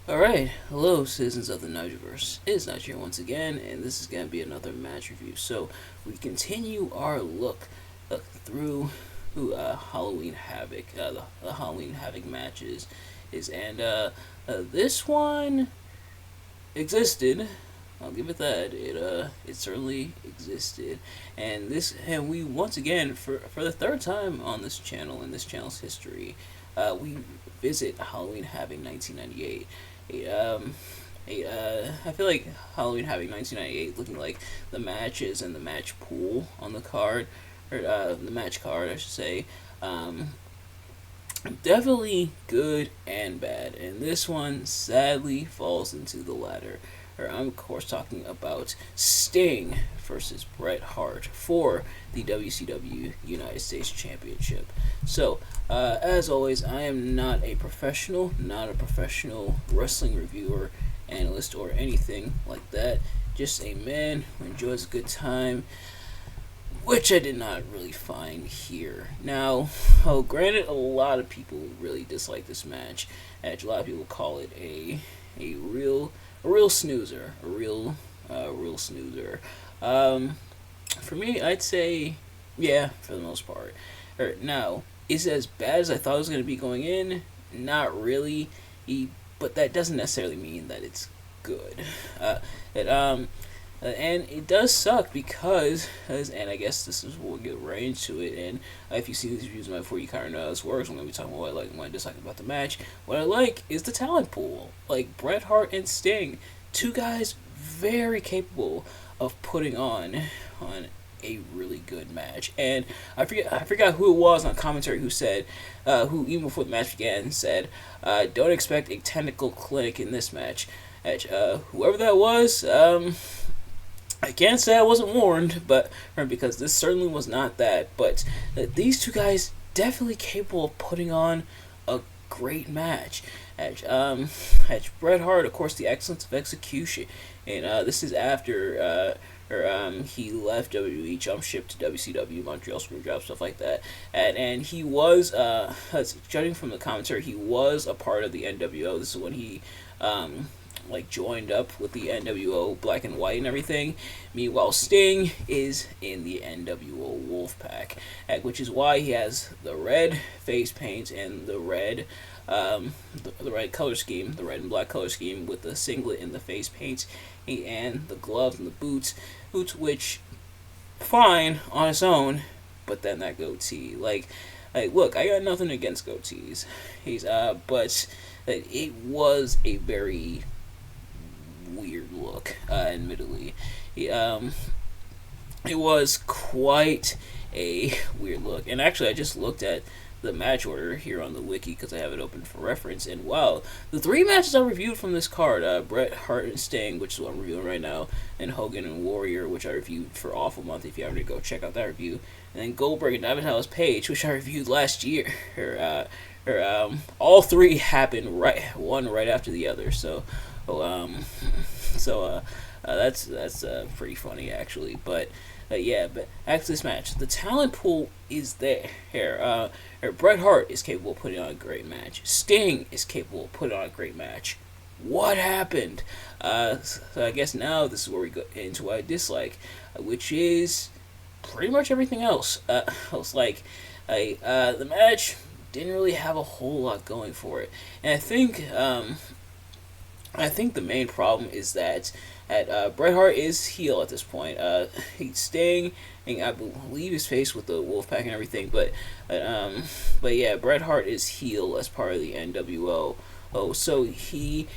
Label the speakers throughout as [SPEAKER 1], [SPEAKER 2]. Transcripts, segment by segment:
[SPEAKER 1] Alright, hello citizens of the Nigelverse. It is Nigel here once again, and this is going to be another match review. So, we continue our look through Halloween Havoc, the Halloween Havoc matches. This one existed. I'll give it that. It certainly existed, and we once again for the third time on this channel in this channel's history, we visit Halloween Havoc 1998. I feel like Halloween Havoc 1998 looking like the matches and the match pool on the card, or the match card, I should say. Definitely good and bad, and this one sadly falls into the latter. I'm of course talking about Sting versus Bret Hart for the WCW United States Championship. So, as always, I am not a professional wrestling reviewer, analyst, or anything like that. Just a man who enjoys a good time, which I did not really find here. Now, granted, a lot of people really dislike this match, and a lot of people call it a real snoozer, a real snoozer. For me, I'd say, yeah, for the most part. Now, is it as bad as I thought it was going to be going in? Not really, but that doesn't necessarily mean that it's good. And it does suck because, and I guess this is we'll get right into it. And if you see these reviews before, you kind of know how this works. I'm gonna be talking about what I like and what I dislike about the match. What I like is the talent pool, like Bret Hart and Sting, two guys very capable of putting on a really good match. And I forgot who it was on commentary who said, who even before the match began said, don't expect a technical clinic in this match. Whoever that was, I can't say I wasn't warned, but because this certainly was not that. But these two guys definitely capable of putting on a great match. Bret Hart, of course, the excellence of execution, and this is after he left WWE, jumped ship to WCW, Montreal Screwjob, stuff like that, and he was, judging from the commentary, he was a part of the NWO. This is when he joined up with the NWO Black and White and everything. Meanwhile, Sting is in the NWO Wolfpack, which is why he has the red face paint and the red color scheme, the red and black color scheme with the singlet and the face paint, and the gloves and the boots, which fine on its own, but then that goatee, look, I got nothing against goatees. But it was a very weird look, admittedly. It was quite a weird look. And actually, I just looked at the match order here on the wiki because I have it open for reference. And wow, the three matches I reviewed from this card, Bret Hart and Sting, which is what I'm reviewing right now, and Hogan and Warrior, which I reviewed for Awful Month. If you haven't, go check out that review. And then Goldberg and Diamond Dallas Page, which I reviewed last year. All three happened one right after the other. So that's pretty funny actually. But actually this match, the talent pool is there. Bret Hart is capable of putting on a great match. Sting is capable of putting on a great match. What happened? So I guess now this is where we go into what I dislike, which is pretty much everything else. The match didn't really have a whole lot going for it, and I think the main problem is that Bret Hart is heel at this point. He's Sting, and I believe he's faced with the Wolfpack and everything. But yeah, Bret Hart is heel as part of the NWO. So he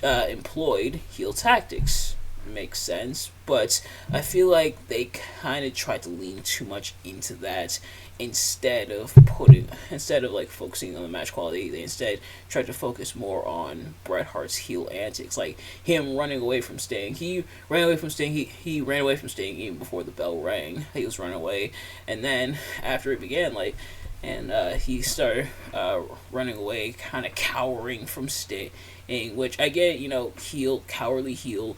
[SPEAKER 1] employed heel tactics. Makes sense, but I feel like they kind of tried to lean too much into that instead of focusing on the match quality. They instead tried to focus more on Bret Hart's heel antics, like him running away from Sting. He ran away from Sting. He ran away from Sting even before the bell rang. He was running away, and then after it began, he started running away, kind of cowering from Sting, which I get, cowardly heel,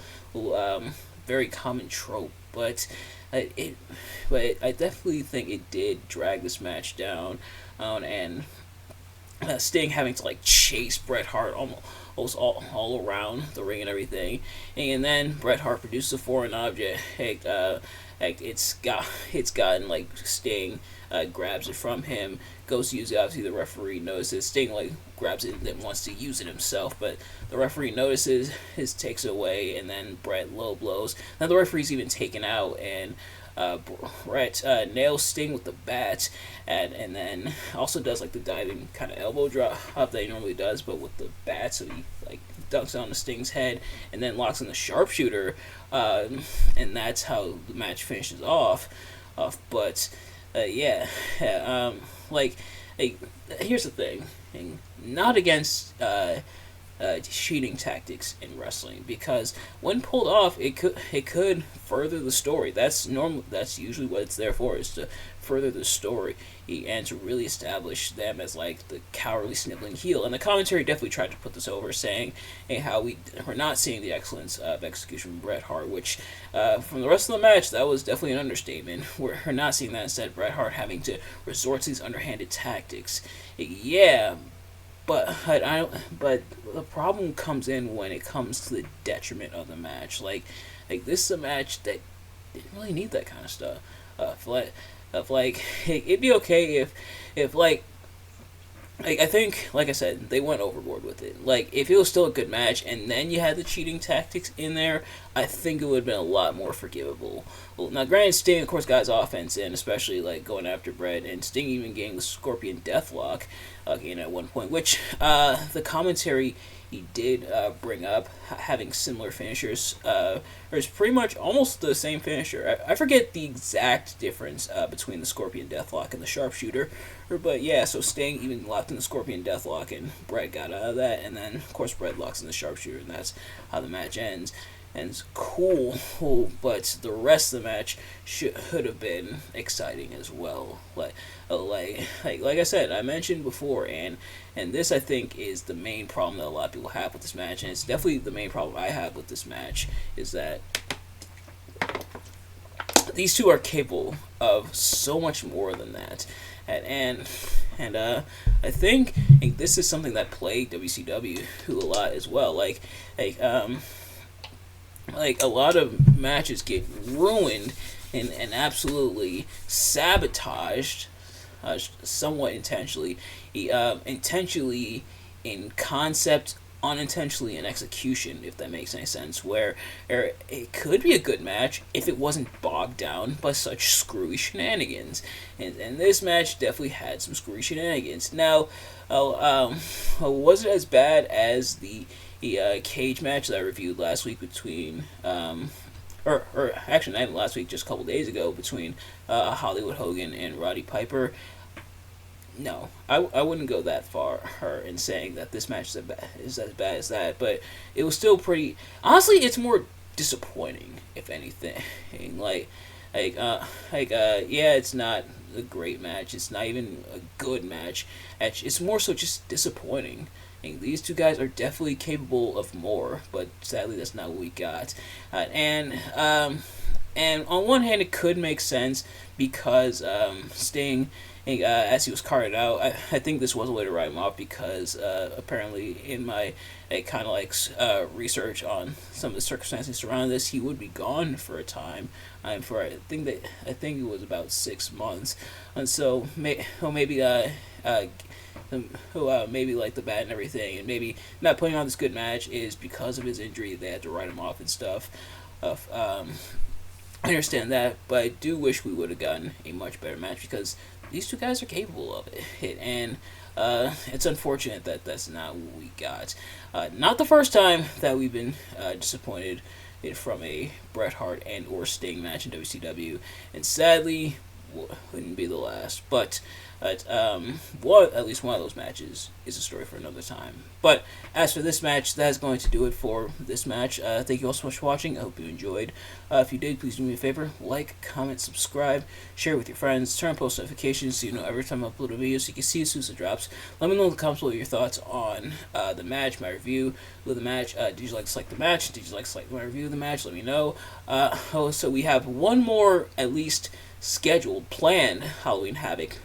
[SPEAKER 1] very common trope, but I definitely think it did drag this match down, and Sting having to like chase Bret Hart almost all around the ring and everything, and then Bret Hart produces a foreign object. It's gotten like Sting grabs it from him, goes to use it. Obviously, the referee notices. Sting like grabs it and then wants to use it himself, but the referee notices, takes it away, and then Bret low blows. Now the referee's even taken out, and Bret nails Sting with the bat, and then also does like the diving kind of elbow drop that he normally does, but with the bat, so he like dunks on the Sting's head, and then locks in the sharpshooter, and that's how the match finishes off. But yeah, like, here's the thing, not against cheating tactics in wrestling, because when pulled off, it could further the story. That's normal. That's usually what it's there for, is to further the story and to really establish them as like the cowardly sniveling heel. And the commentary definitely tried to put this over, saying, "Hey, how we're not seeing the excellence of execution from Bret Hart," which from the rest of the match, that was definitely an understatement. We're not seeing that. Instead, Bret Hart having to resort to these underhanded tactics. Yeah. But But the problem comes in when it comes to the detriment of the match. Like this is a match that didn't really need that kind of stuff. It'd be okay if I think, like I said, they went overboard with it. Like, if it was still a good match and then you had the cheating tactics in there, I think it would have been a lot more forgivable. Well, now, granted, Sting, of course, got his offense in, especially, like, going after Bret, and Sting even getting the Scorpion Deathlock at one point, which the commentary he did bring up, having similar finishers, or it's pretty much almost the same finisher. I forget the exact difference between the Scorpion Deathlock and the Sharpshooter, but yeah, so Sting even locked in the Scorpion Deathlock, and Bret got out of that, and then, of course, Bret locks in the Sharpshooter, and that's how the match ends. And it's cool, but the rest of the match should have been exciting as well. Like I said, I mentioned before, and this, I think, is the main problem that a lot of people have with this match, and it's definitely the main problem I have with this match, is that these two are capable of so much more than that. And I think this is something that plagued WCW a lot as well. Like a lot of matches get ruined and absolutely sabotaged, somewhat intentionally, intentionally in concept, unintentionally in execution, if that makes any sense, where it could be a good match if it wasn't bogged down by such screwy shenanigans. And this match definitely had some screwy shenanigans. Now, was it as bad as the cage match that I reviewed last week between, or actually not even last week, just a couple days ago, between Hollywood Hogan and Roddy Piper? No, I wouldn't go that far in saying that this match is as bad as that, but it was still pretty. Honestly, it's more disappointing, if anything. Yeah, it's not a great match. It's not even a good match. It's more so just disappointing. These two guys are definitely capable of more, but sadly, that's not what we got. And on one hand, it could make sense because Sting, as he was carted out, I think this was a way to write him off, because apparently in my kind of like research on some of the circumstances surrounding this, he would be gone for a time. I think it was about 6 months, and so maybe maybe like the bat and everything, and maybe not putting on this good match is because of his injury. They had to write him off and stuff. I understand that, but I do wish we would have gotten a much better match, because these two guys are capable of it, and it's unfortunate that that's not what we got. Not the first time that we've been disappointed from a Bret Hart and or Sting match in WCW, and sadly wouldn't be the last. But at least one of those matches is a story for another time. But as for this match, that is going to do it for this match. Thank you all so much for watching. I hope you enjoyed. If you did, please do me a favor: like, comment, subscribe, share with your friends, turn on post notifications so you know every time I upload a video, so you can see as soon as it drops. Let me know in the comments below your thoughts on the match, my review of the match. Did you like to select the match? Did you like to select my review of the match? Let me know. So we have one more, at least, scheduled, planned Halloween Havoc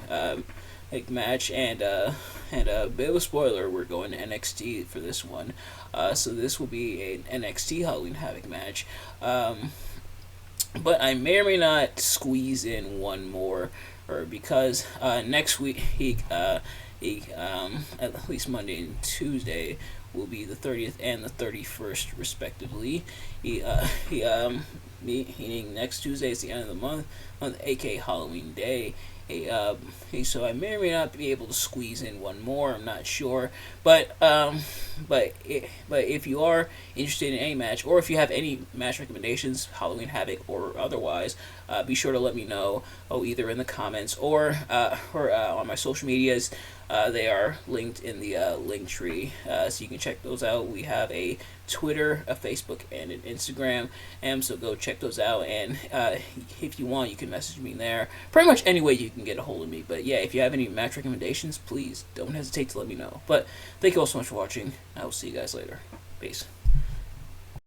[SPEAKER 1] match, and a bit of a spoiler, we're going to NXT for this one. So this will be an NXT Halloween Havoc match. But I may or may not squeeze in one more, or because next week, at least Monday and Tuesday, will be the 30th and the 31st, respectively. Meaning next Tuesday is the end of the month, aka Halloween Day. So I may or may not be able to squeeze in one more. I'm not sure, but if you are interested in any match, or if you have any match recommendations, Halloween Havoc or otherwise, be sure to let me know. Either in the comments or on my social medias. They are linked in the link tree, so you can check those out. We have a Twitter, a Facebook, and an Instagram, and so go check those out. And if you want, you can message me there. Pretty much any way you can get a hold of me. But yeah, if you have any match recommendations, please don't hesitate to let me know. But thank you all so much for watching. I will see you guys later. Peace.